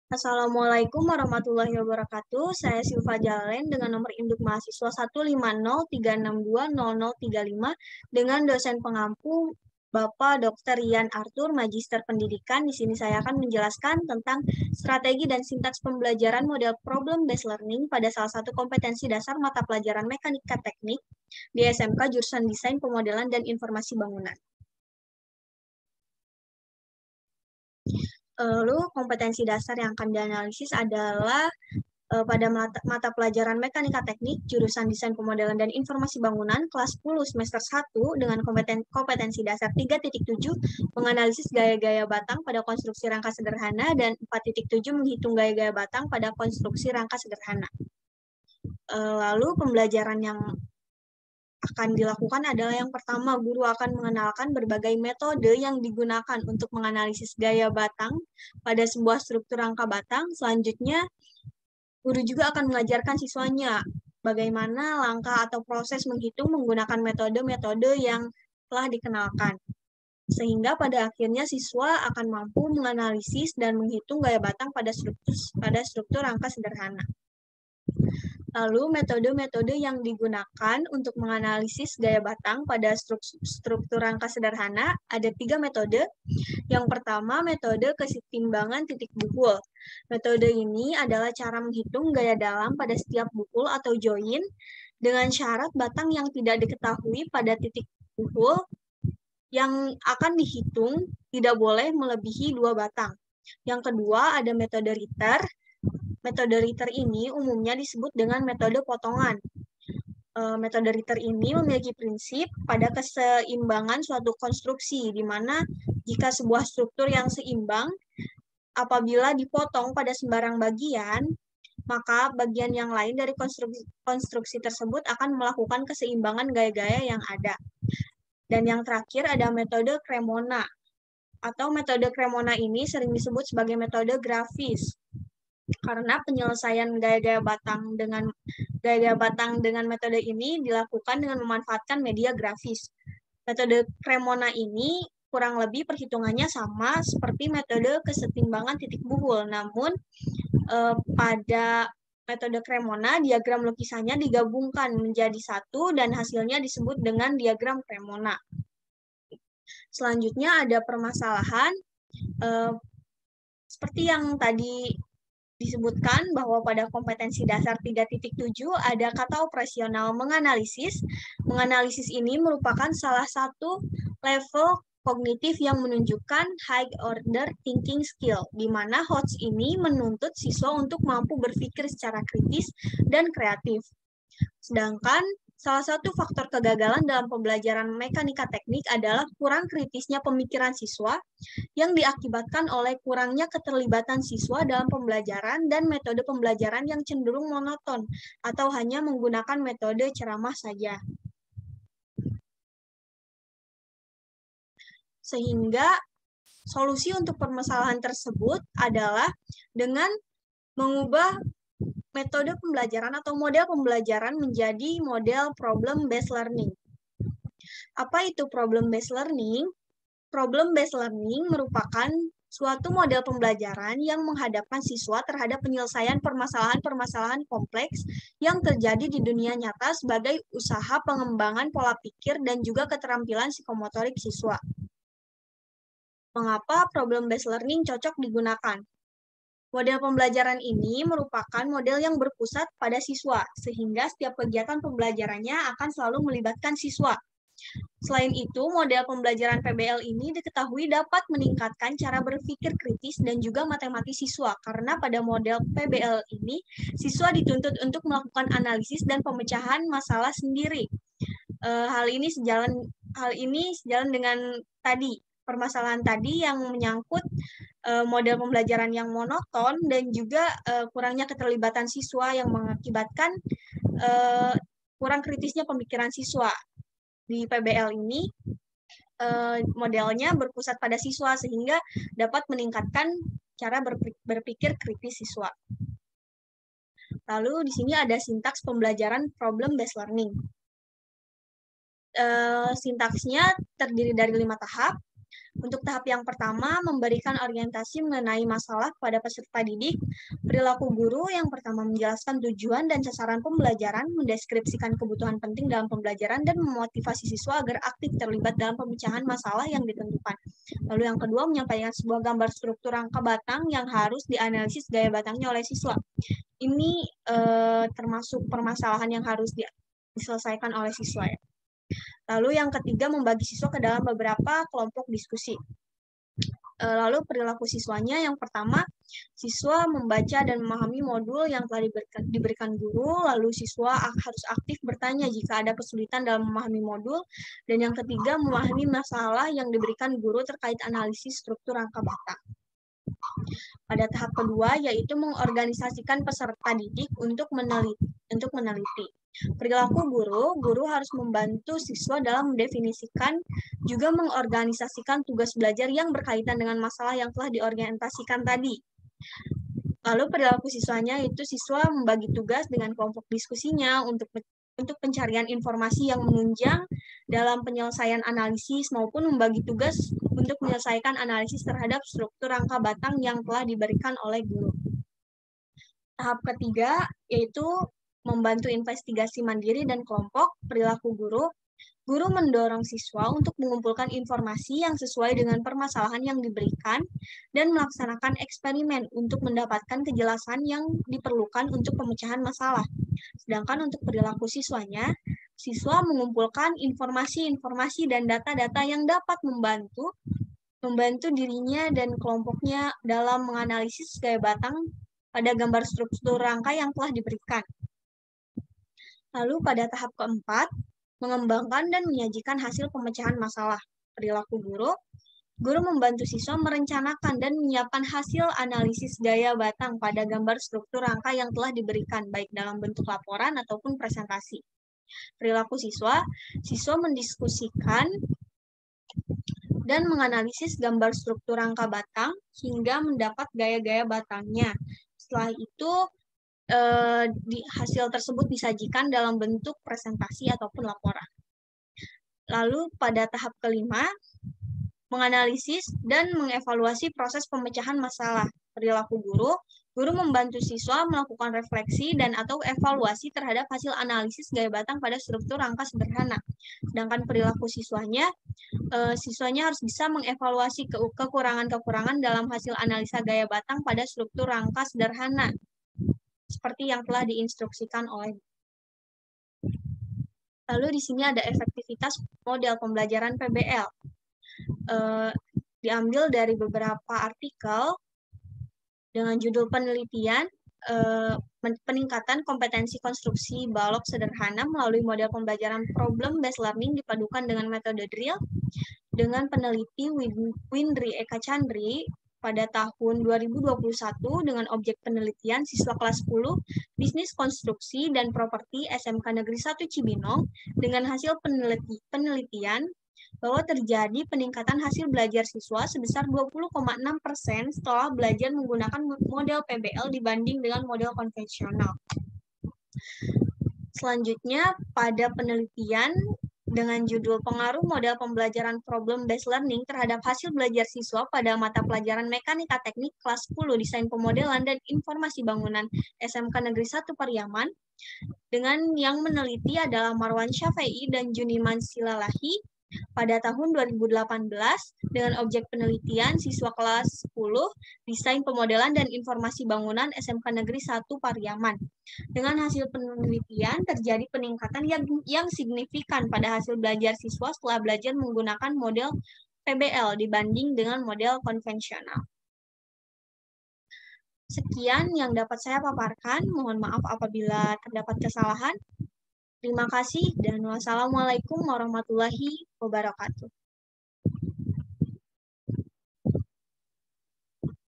Assalamualaikum warahmatullahi wabarakatuh. Saya Silva Jalen dengan nomor induk mahasiswa 15036200035 dengan dosen pengampu Bapak Dr. Rian Arthur, Magister Pendidikan. Di sini saya akan menjelaskan tentang strategi dan sintaks pembelajaran model problem based learning pada salah satu kompetensi dasar mata pelajaran mekanika teknik di SMK jurusan Desain Pemodelan dan Informasi Bangunan. Lalu kompetensi dasar yang akan dianalisis adalah pada mata pelajaran mekanika teknik jurusan Desain Pemodelan dan Informasi Bangunan kelas 10 semester 1 dengan kompetensi dasar 3.7 menganalisis gaya-gaya batang pada konstruksi rangka sederhana dan 4.7 menghitung gaya-gaya batang pada konstruksi rangka sederhana. Lalu pembelajaran yang akan dilakukan adalah yang pertama, guru akan mengenalkan berbagai metode yang digunakan untuk menganalisis gaya batang pada sebuah struktur rangka batang. Selanjutnya, guru juga akan mengajarkan siswanya bagaimana langkah atau proses menghitung menggunakan metode-metode yang telah dikenalkan. Sehingga pada akhirnya siswa akan mampu menganalisis dan menghitung gaya batang pada struktur rangka sederhana. Lalu metode-metode yang digunakan untuk menganalisis gaya batang pada struktur rangka sederhana ada 3 metode. Yang pertama, metode kesetimbangan titik buhul. Metode ini adalah cara menghitung gaya dalam pada setiap buhul atau join dengan syarat batang yang tidak diketahui pada titik buhul yang akan dihitung tidak boleh melebihi 2 batang. Yang kedua, ada metode Ritter. Metode Ritter ini umumnya disebut dengan metode potongan. Metode Ritter ini memiliki prinsip pada keseimbangan suatu konstruksi, di mana jika sebuah struktur yang seimbang, apabila dipotong pada sembarang bagian, maka bagian yang lain dari konstruksi tersebut akan melakukan keseimbangan gaya-gaya yang ada. Dan yang terakhir ada metode Cremona. Atau metode Cremona ini sering disebut sebagai metode grafis. Karena penyelesaian gaya-gaya batang dengan metode ini dilakukan dengan memanfaatkan media grafis. Metode Cremona ini kurang lebih perhitungannya sama seperti metode kesetimbangan titik buhul, namun pada metode Cremona diagram lukisannya digabungkan menjadi satu dan hasilnya disebut dengan diagram Cremona. Selanjutnya ada permasalahan seperti yang tadi disebutkan bahwa pada kompetensi dasar 3.7 ada kata operasional menganalisis. Menganalisis ini merupakan salah satu level kognitif yang menunjukkan high order thinking skill, di mana HOTS ini menuntut siswa untuk mampu berpikir secara kritis dan kreatif. Sedangkan salah satu faktor kegagalan dalam pembelajaran mekanika teknik adalah kurang kritisnya pemikiran siswa yang diakibatkan oleh kurangnya keterlibatan siswa dalam pembelajaran dan metode pembelajaran yang cenderung monoton atau hanya menggunakan metode ceramah saja. Sehingga solusi untuk permasalahan tersebut adalah dengan mengubah metode pembelajaran atau model pembelajaran menjadi model problem-based learning. Apa itu problem-based learning? Problem-based learning merupakan suatu model pembelajaran yang menghadapkan siswa terhadap penyelesaian permasalahan-permasalahan kompleks yang terjadi di dunia nyata sebagai usaha pengembangan pola pikir dan juga keterampilan psikomotorik siswa. Mengapa problem-based learning cocok digunakan? Model pembelajaran ini merupakan model yang berpusat pada siswa, sehingga setiap kegiatan pembelajarannya akan selalu melibatkan siswa. Selain itu, model pembelajaran PBL ini diketahui dapat meningkatkan cara berpikir kritis dan juga matematis siswa, karena pada model PBL ini, siswa dituntut untuk melakukan analisis dan pemecahan masalah sendiri. Hal ini sejalan dengan permasalahan tadi yang menyangkut model pembelajaran yang monoton dan juga kurangnya keterlibatan siswa yang mengakibatkan kurang kritisnya pemikiran siswa. Di PBL ini modelnya berpusat pada siswa sehingga dapat meningkatkan cara berpikir kritis siswa. Lalu di sini ada sintaks pembelajaran problem-based learning. Sintaksnya terdiri dari 5 tahap. Untuk tahap yang pertama, memberikan orientasi mengenai masalah kepada peserta didik. Perilaku guru yang pertama menjelaskan tujuan dan sasaran pembelajaran, mendeskripsikan kebutuhan penting dalam pembelajaran, dan memotivasi siswa agar aktif terlibat dalam pemecahan masalah yang ditentukan. Lalu yang kedua, menyampaikan sebuah gambar struktur rangka batang yang harus dianalisis gaya batangnya oleh siswa. Ini termasuk permasalahan yang harus diselesaikan oleh siswa ya. Lalu yang ketiga, membagi siswa ke dalam beberapa kelompok diskusi. Lalu perilaku siswanya, yang pertama, siswa membaca dan memahami modul yang telah diberikan guru, lalu siswa harus aktif bertanya jika ada kesulitan dalam memahami modul, dan yang ketiga, memahami masalah yang diberikan guru terkait analisis struktur rangka batang. Pada tahap kedua, yaitu mengorganisasikan peserta didik untuk meneliti. Perilaku guru harus membantu siswa dalam mendefinisikan, juga mengorganisasikan tugas belajar yang berkaitan dengan masalah yang telah diorientasikan tadi. Lalu perilaku siswanya itu siswa membagi tugas dengan kelompok diskusinya untuk pencarian informasi yang menunjang dalam penyelesaian analisis maupun membagi tugas untuk menyelesaikan analisis terhadap struktur rangka batang yang telah diberikan oleh guru. Tahap ketiga yaitu membantu investigasi mandiri dan kelompok. Perilaku guru mendorong siswa untuk mengumpulkan informasi yang sesuai dengan permasalahan yang diberikan dan melaksanakan eksperimen untuk mendapatkan kejelasan yang diperlukan untuk pemecahan masalah. Sedangkan untuk perilaku siswanya, siswa mengumpulkan informasi-informasi dan data-data yang dapat membantu dirinya dan kelompoknya dalam menganalisis gaya batang pada gambar struktur rangka yang telah diberikan. Lalu pada tahap keempat, mengembangkan dan menyajikan hasil pemecahan masalah. Perilaku guru membantu siswa merencanakan dan menyiapkan hasil analisis gaya batang pada gambar struktur rangka yang telah diberikan, baik dalam bentuk laporan ataupun presentasi. Perilaku siswa mendiskusikan dan menganalisis gambar struktur rangka batang hingga mendapat gaya-gaya batangnya. Setelah itu, hasil tersebut disajikan dalam bentuk presentasi ataupun laporan. Lalu pada tahap kelima, menganalisis dan mengevaluasi proses pemecahan masalah. Perilaku guru membantu siswa melakukan refleksi dan atau evaluasi terhadap hasil analisis gaya batang pada struktur rangka sederhana. Sedangkan perilaku siswanya harus bisa mengevaluasi kekurangan-kekurangan dalam hasil analisa gaya batang pada struktur rangka sederhana, seperti yang telah diinstruksikan oleh. Lalu di sini ada efektivitas model pembelajaran PBL. Diambil dari beberapa artikel dengan judul penelitian peningkatan kompetensi konstruksi balok sederhana melalui model pembelajaran problem based learning dipadukan dengan metode drill dengan peneliti Windri Eka Chandri pada tahun 2021 dengan objek penelitian siswa kelas 10 Bisnis Konstruksi dan Properti SMK Negeri 1 Cibinong dengan hasil penelitian bahwa terjadi peningkatan hasil belajar siswa sebesar 20,6% setelah belajar menggunakan model PBL dibanding dengan model konvensional. Selanjutnya, pada penelitian dengan judul pengaruh model pembelajaran problem based learning terhadap hasil belajar siswa pada mata pelajaran Mekanika Teknik kelas 10 Desain Pemodelan dan Informasi Bangunan SMK Negeri 1 Pariaman dengan yang meneliti adalah Marwan Syafei dan Juniman Silalahi pada tahun 2018 dengan objek penelitian siswa kelas 10 Desain Pemodelan dan Informasi Bangunan SMK Negeri 1 Pariaman. Dengan hasil penelitian terjadi peningkatan yang signifikan pada hasil belajar siswa setelah belajar menggunakan model PBL dibanding dengan model konvensional. Sekian yang dapat saya paparkan. Mohon maaf apabila terdapat kesalahan. Terima kasih dan wassalamualaikum warahmatullahi wabarakatuh.